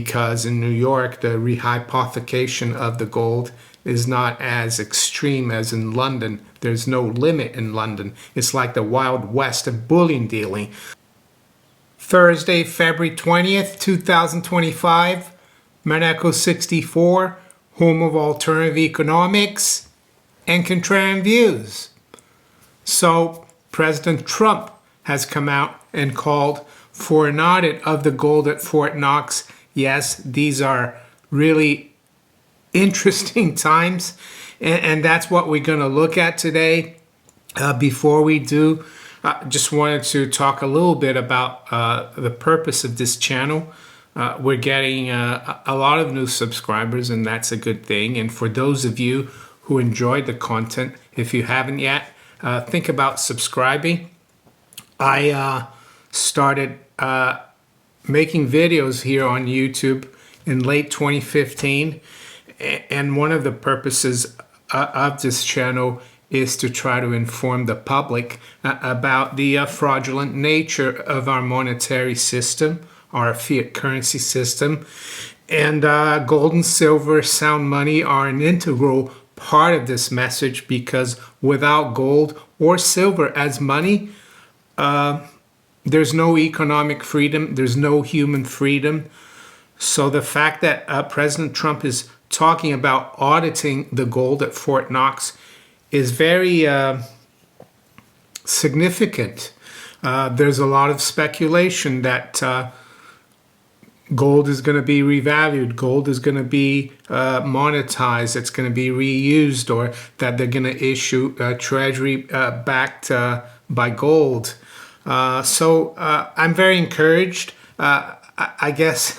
because in New York, the rehypothecation of the gold is not as extreme as in London. There's no limit in London. It's like the Wild West of bullion dealing. Thursday, February 20th, 2025, Maneco 64, home of alternative economics and contrarian views. So President Trump has come out and called for an audit of the gold at Fort Knox. Yes, these are really interesting times, and that's what we're going to look at today. Before we do, I just wanted to talk a little bit about the purpose of this channel. We're getting a lot of new subscribers, and that's a good thing. And for those of you who enjoyed the content, if you haven't yet, think about subscribing. I started making videos here on YouTube in late 2015, and one of the purposes of this channel is to try to inform the public about the fraudulent nature of our monetary system, our fiat currency system. And gold and silver, sound money, are an integral part of this message, because without gold or silver as money, there's no economic freedom, there's no human freedom. So the fact that President Trump is talking about auditing the gold at Fort Knox is very significant. There's a lot of speculation that gold is going to be revalued, gold is going to be monetized, it's going to be reused, or that they're going to issue treasury backed by gold. So I'm very encouraged. I guess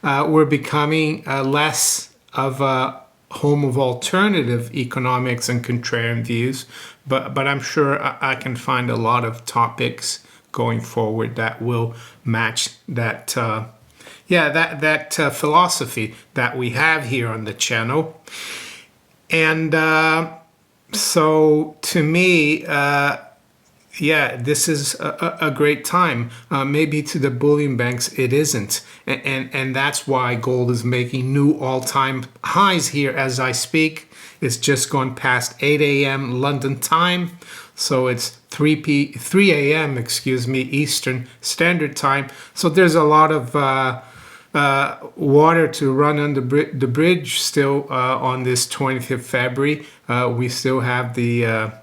we're becoming less of a home of alternative economics and contrarian views, but I'm sure I can find a lot of topics going forward that will match that philosophy that we have here on the channel. And so to me, this is a great time. Maybe to the bullion banks it isn't, and that's why gold is making new all-time highs here as I speak. It's just gone past 8 a.m. London time, so it's 3 a.m. Eastern Standard Time. So there's a lot of water to run under the bridge still on this 20th of February. We still have the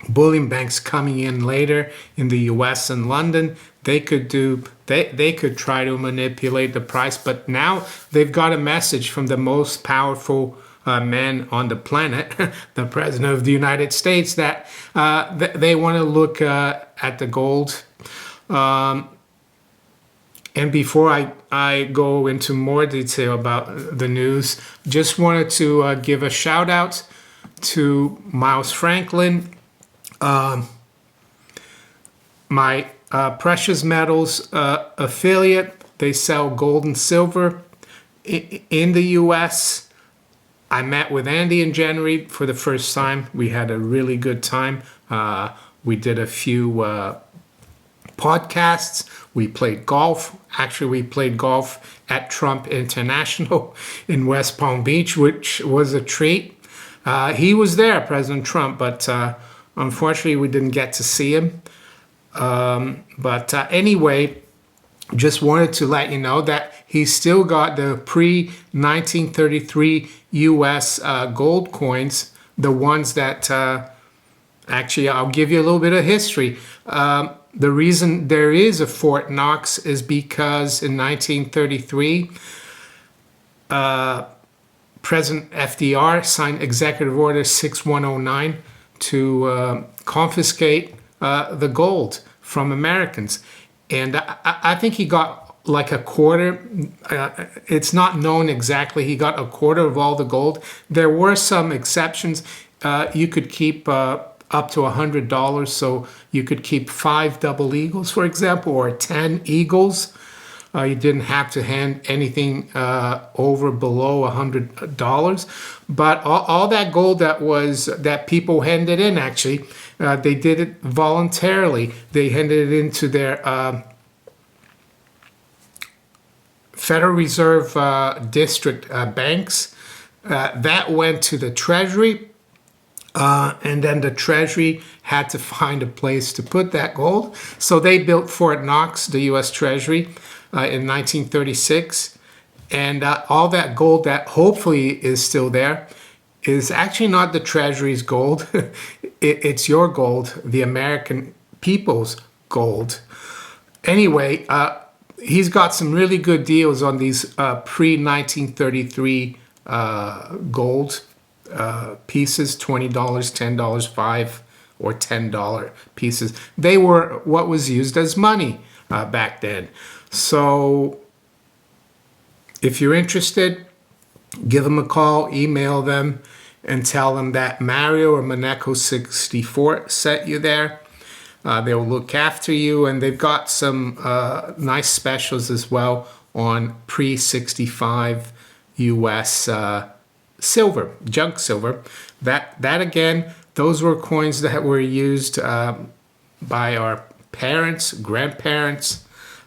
bullion banks coming in later in the US and London. They could try to manipulate the price, but now they've got a message from the most powerful man on the planet, the President of the United States, that they want to look at the gold. And before I go into more detail about the news, just wanted to give a shout out to Miles Franklin, my precious metals affiliate. They sell gold and silver in the US. I met with Andy in January for the first time. We had a really good time. We did a few podcasts. We played golf. Actually, we played golf at Trump International in West Palm Beach, which was a treat. He was there, President Trump, but unfortunately, we didn't get to see him. But anyway, just wanted to let you know that he's still got the pre-1933 US gold coins, the ones that, actually, I'll give you a little bit of history. The reason there is a Fort Knox is because in 1933, President FDR signed Executive Order 6109 to confiscate the gold from Americans. And I think he got like a quarter. It's not known exactly. He got a quarter of all the gold. There were some exceptions. You could keep up to $100. So you could keep 5 double eagles, for example, or 10 eagles. You didn't have to hand anything below $100. But all that gold that people handed in, actually, they did it voluntarily. They handed it into their Federal Reserve District banks. That went to the Treasury, and then the Treasury had to find a place to put that gold. So they built Fort Knox, the U.S. Treasury, in 1936. And all that gold that hopefully is still there is actually not the Treasury's gold. It's your gold, the American people's gold. Anyway, he's got some really good deals on these pre-1933 gold pieces, $20, $10, $5 or $10 pieces. They were what was used as money back then. So if you're interested, give them a call, email them, and tell them that Mario or Monaco64 sent you there. They'll look after you, and they've got some nice specials as well on pre-65 US silver, junk silver. That again, those were coins that were used by our parents, grandparents,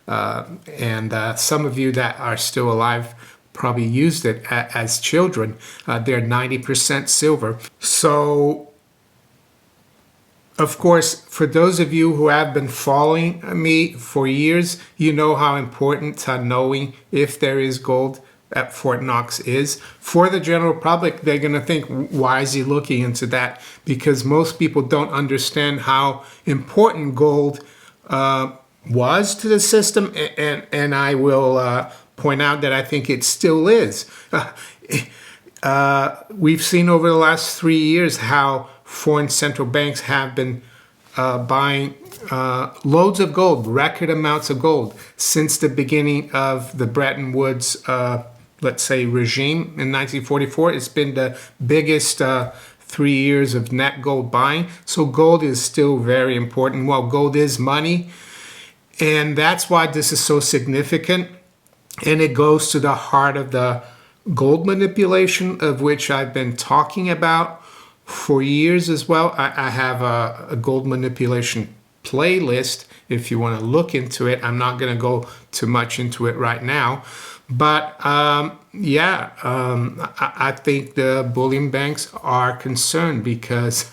and some of you that are still alive probably used it as children. They're 90% silver. So, of course, for those of you who have been following me for years, you know how important knowing if there is gold at Fort Knox is. For the general public, they're going to think, why is he looking into that? Because most people don't understand how important gold was to the system, and I will point out that I think it still is. We've seen over the last 3 years how foreign central banks have been buying loads of gold, record amounts of gold, since the beginning of the Bretton Woods, let's say, regime in 1944. It's been the biggest 3 years of net gold buying. So gold is still very important. Well, gold is money, and that's why this is so significant. And it goes to the heart of the gold manipulation, of which I've been talking about for years as well. I have a gold manipulation playlist if you want to look into it. I'm not going to go too much into it right now. But I think the bullion banks are concerned because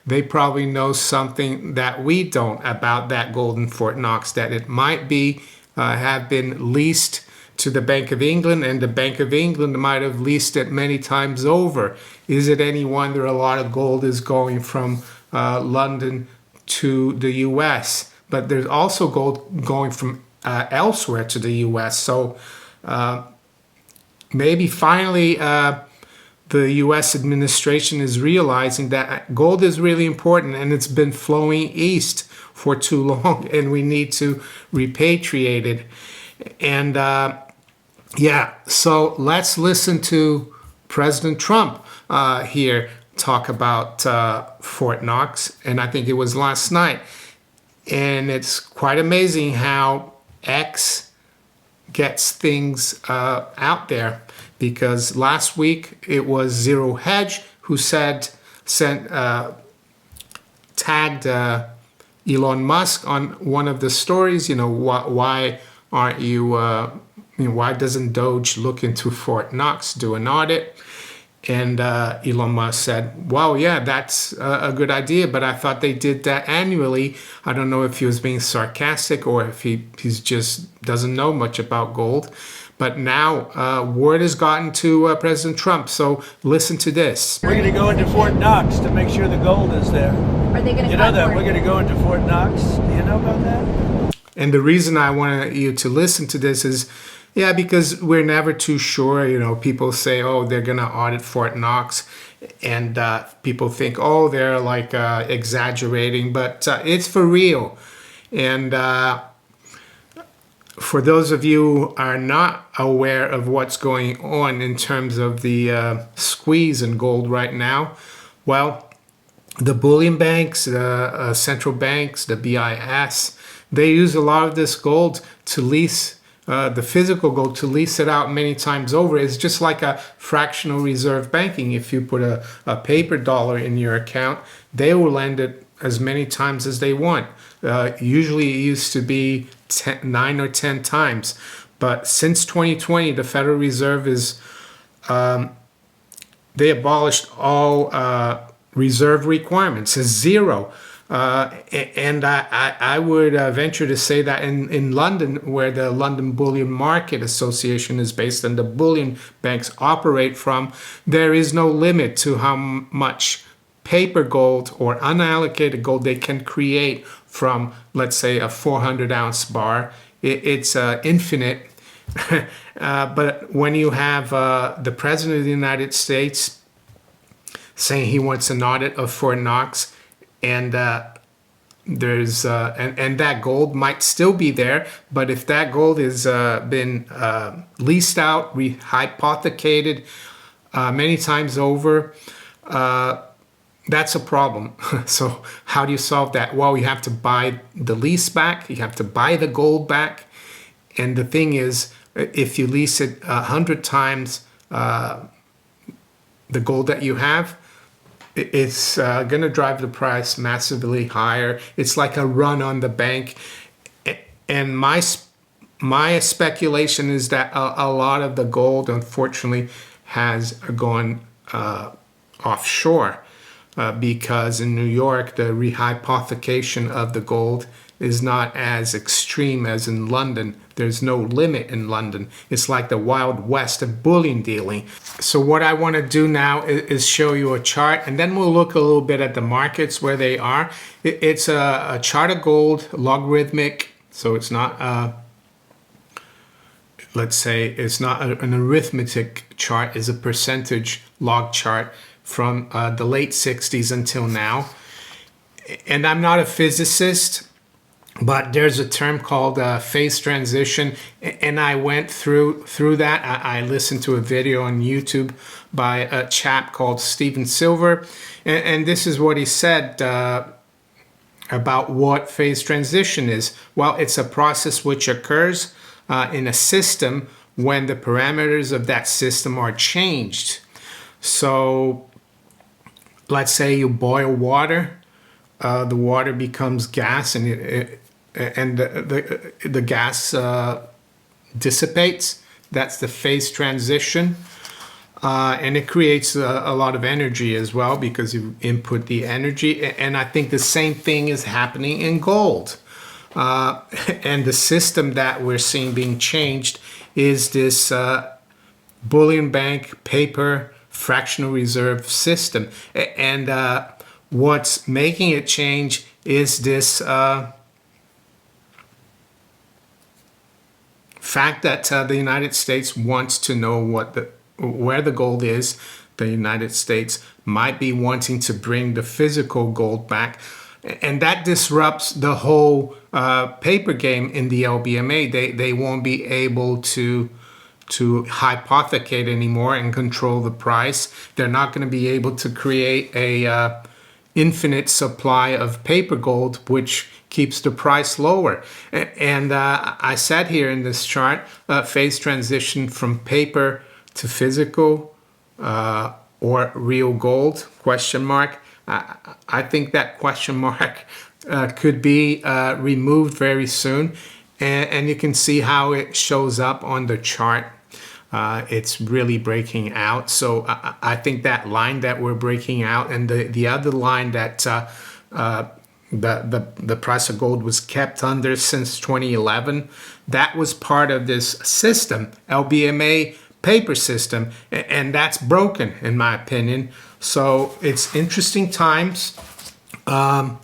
they probably know something that we don't about that gold in Fort Knox, that it might be have been leased to the Bank of England, and the Bank of England might have leased it many times over. Is it any wonder a lot of gold is going from London to the US? But there's also gold going from elsewhere to the US. So maybe finally the US administration is realizing that gold is really important, and it's been flowing east for too long, and we need to repatriate it. And so let's listen to President Trump here talk about Fort Knox, and I think it was last night. And it's quite amazing how X gets things out there, because last week it was Zero Hedge who tagged Elon Musk on one of the stories. Why aren't you? Why doesn't Doge look into Fort Knox, do an audit? And Elon Musk said, well, yeah, that's a good idea, but I thought they did that annually. I don't know if he was being sarcastic or if he's just doesn't know much about gold. But now word has gotten to President Trump. So listen to this. We're going to go into Fort Knox to make sure the gold is there. Are they going to? You know that we're going to go into Fort Knox. You know about that? And the reason I want you to listen to this is, because we're never too sure. People say, oh, they're going to audit Fort Knox. And people think, oh, they're like exaggerating. But it's for real. And for those of you who are not aware of what's going on in terms of the squeeze in gold right now, well, the bullion banks, the central banks, the BIS, they use a lot of this gold to lease, the physical gold, to lease it out many times over. It's just like a fractional reserve banking. If you put a paper dollar in your account, they will lend it as many times as they want. Usually it used to be 9 or 10 times. But since 2020, the Federal Reserve they abolished all reserve requirements. It's zero. And I would venture to say that in London, where the London Bullion Market Association is based and the bullion banks operate from, there is no limit to how much paper gold or unallocated gold they can create from, let's say, a 400-ounce bar. It's infinite. But when you have the President of the United States saying he wants an audit of Fort Knox, and there's and that gold might still be there, but if that gold has been leased out, hypothecated many times over, that's a problem. So how do you solve that? Well, you have to buy the lease back, you have to buy the gold back, and the thing is, if you lease it 100 times the gold that you have, it's going to drive the price massively higher. It's like a run on the bank. And my speculation is that a lot of the gold, unfortunately, has gone offshore because in New York, the rehypothecation of the gold is not as extreme as in London. There's no limit in London. It's like the Wild West of bullion dealing. So what I want to do now is show you a chart, and then we'll look a little bit at the markets where they are. It's a chart of gold, logarithmic. So it's not, let's say, it's not an arithmetic chart. It's a percentage log chart from the late 60s until now. And I'm not a physicist, but there's a term called phase transition, and I went through that. I listened to a video on YouTube by a chap called Steven Silver, and this is what he said about what phase transition is. Well, it's a process which occurs in a system when the parameters of that system are changed. So let's say you boil water, the water becomes gas, and the gas dissipates. That's the phase transition. And it creates a lot of energy as well because you input the energy. And I think the same thing is happening in gold. And the system that we're seeing being changed is this bullion bank paper fractional reserve system. And what's making it change is this fact that the United States wants to know where the gold is. The United States might be wanting to bring the physical gold back, and that disrupts the whole paper game in the LBMA. They won't be able to hypothecate anymore and control the price. They're not going to be able to create a infinite supply of paper gold, which keeps the price lower. And I said here in this chart, phase transition from paper to physical or real gold, question mark. I think that question mark could be removed very soon. And you can see how it shows up on the chart. It's really breaking out. So I think that line that we're breaking out and the other line that the price of gold was kept under since 2011, that was part of this system, LBMA paper system, and that's broken in my opinion. So it's interesting times, and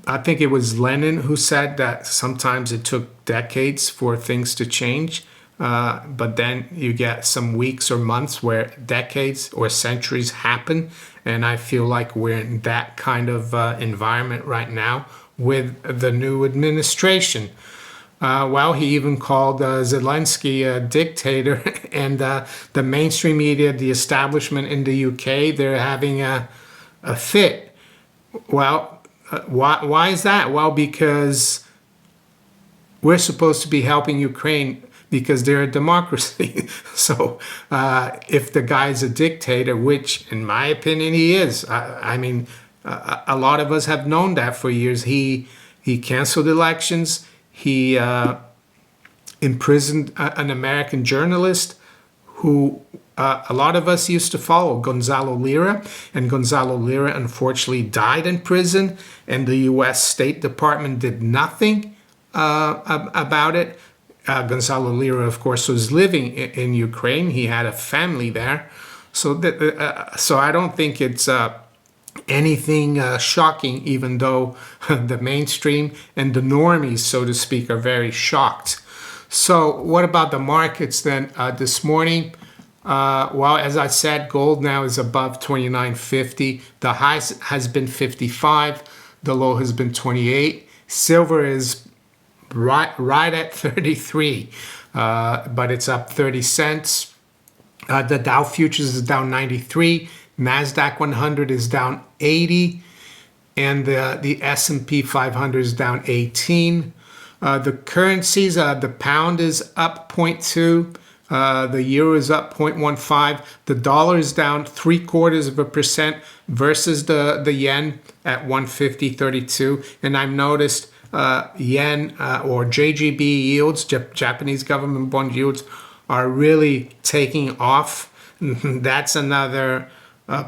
I think it was Lenin who said that sometimes it took decades for things to change, but then you get some weeks or months where decades or centuries happen, and I feel like we're in that kind of environment right now with the new administration. Well, he even called Zelensky a dictator, and the mainstream media, the establishment in the UK, they're having a fit. Well, why is that? Well, because we're supposed to be helping Ukraine because they're a democracy. So if the guy's a dictator, which in my opinion he is, I mean, a lot of us have known that for years. He He canceled elections. He imprisoned an American journalist who a lot of us used to follow, Gonzalo Lira. And Gonzalo Lira unfortunately died in prison, and the U.S. State Department did nothing about it. Gonzalo Lira, of course, was living in Ukraine. He had a family there. So I don't think it's anything shocking, even though the mainstream and the normies, so to speak, are very shocked. So what about the markets then this morning? Well, as I said, gold now is above 29.50. The high has been 55. The low has been 28. Silver is right at 33, but it's up 30 cents. The Dow futures is down 93. NASDAQ 100 is down 80. And the S&P 500 is down 18. The currencies, the pound is up 0.2. The euro is up 0.15. The dollar is down 0.75% versus the yen at 150.32. And I've noticed yen or JGB yields, Japanese government bond yields, are really taking off. That's another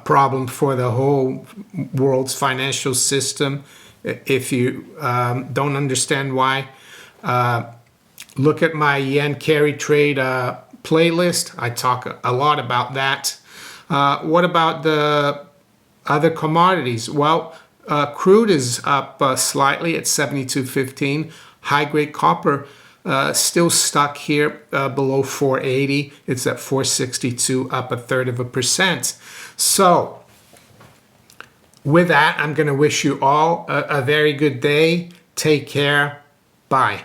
problem for the whole world's financial system. If you don't understand why, look at my yen carry trade playlist. I talk a lot about that. What about the other commodities? Well, crude is up slightly at 72.15. High-grade copper still stuck here below 480. It's at 462, up 0.33%. So with that, I'm going to wish you all a very good day. Take care. Bye.